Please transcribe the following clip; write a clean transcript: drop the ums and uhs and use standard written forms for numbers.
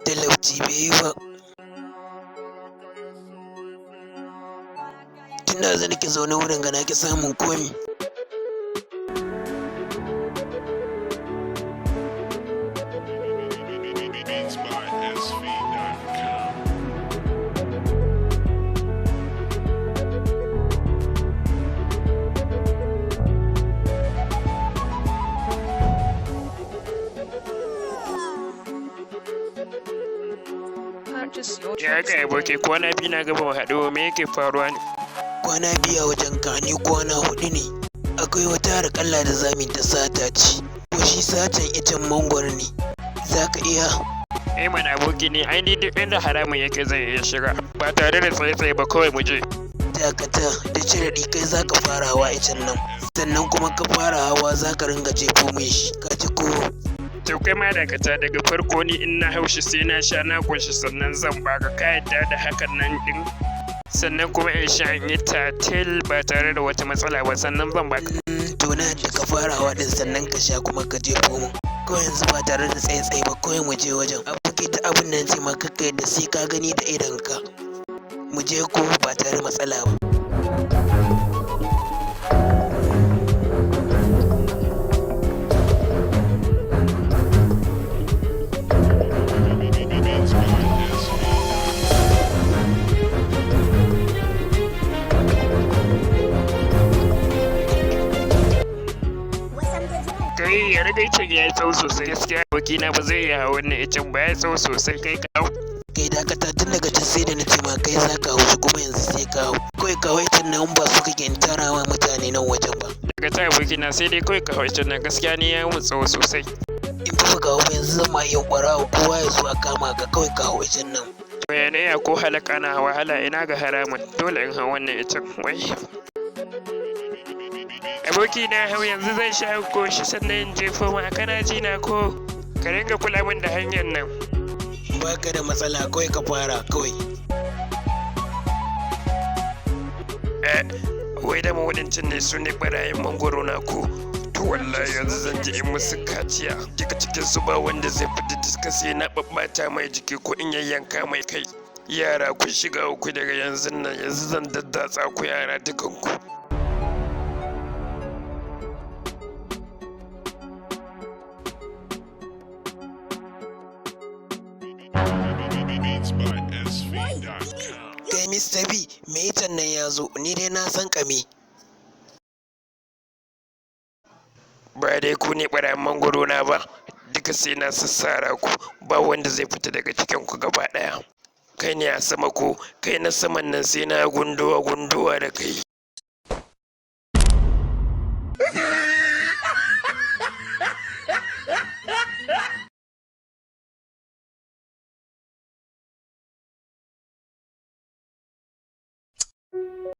talauci bai yi ba. Tun da nake zaune wurin ga na ki samun komi. Ya kai aboki kwana biyu na gaba mu haɗu, me yake faruwa ne? Kwana biyu a wajen ka ni kwana 4 ne. Akwai wata harƙalla da zamu ta sata ce. Ko shi satan icen mangwaro ne. Za ka iya? Mana aboki ne, ai ni duk inda haramun yake zan iya shiga. Ba tare da tsaye-tsaye ba kawai mu je. Dakata da sharaɗi kai za ka fara hawa icen nan. Sannan kuma ka fara hawa za ka ringa jefo mai shi. Ka ji ko? To kai ma dakata daga farko ni in na haushi sai na sha na kunshi sannan zan baka ka yadda da hakan nan din. Sannan kuma in sha in yi tatil ba tare da wata matsala ba sannan zan baka. To na yadda ka fara hawa din sannan ka sha kuma ka jefo mu. Kawai yanzu ba tare da tsaye-tsaye ba kawai mu je wajen. Abu ke ta abin nan ce ma kakka yadda sai ka gani da idonka. Mu je ko ba tare da matsala ba. Kai ya riga icen ya yi tsawo sosai gaskiya abokina ba zai iya hawa wannan icen ba ya tsawo sosai kai ka hau. Kai dakata tun daga can sai da na ce ma kai za ka hau shi kuma yanzu sai ka hau. Kawai ka hau icen nan ba su kake in tara wa mutane nan wajen ba. Daga ta abokina sai dai kawai ka hau icen nan gaskiya ni ya yi mun tsawo sosai. In fa ka hau yanzu zan ma iya ƙwarawa kowa ya zo a kama ka kawai ka hau icen nan. To ya ne ko halaka na wahala ina ga haramun dole in hau wannan icen wai. Aboki na hau yanzu zan sha koshi sannan in jefo ma kana ji na ko ka ringa kula min da hanyar nan. Baka da matsala kawai ka fara kawai. Wai da waɗancan ne su ne ɓarayin mangwaro na ko? To wallahi yanzu zan je in musu kaciya. Duka cikin su ba wanda zai fita diska sai na ɓaɓɓata mai jiki ko in yayyanka mai kai. Yara kun shiga uku daga yanzu nan yanzu zan daddatsa ku yara dukanku. Kai Mr. B, me icen nan ya zo, ni dai na san kame. Ba dai ku ne ɓarayin mangwaro na ba, duka sai na sassara ku, ba wanda zai fita daga cikin ku gaba ɗaya. Kai ne a sama ko, kai na saman nan sai na gunduwa da kai.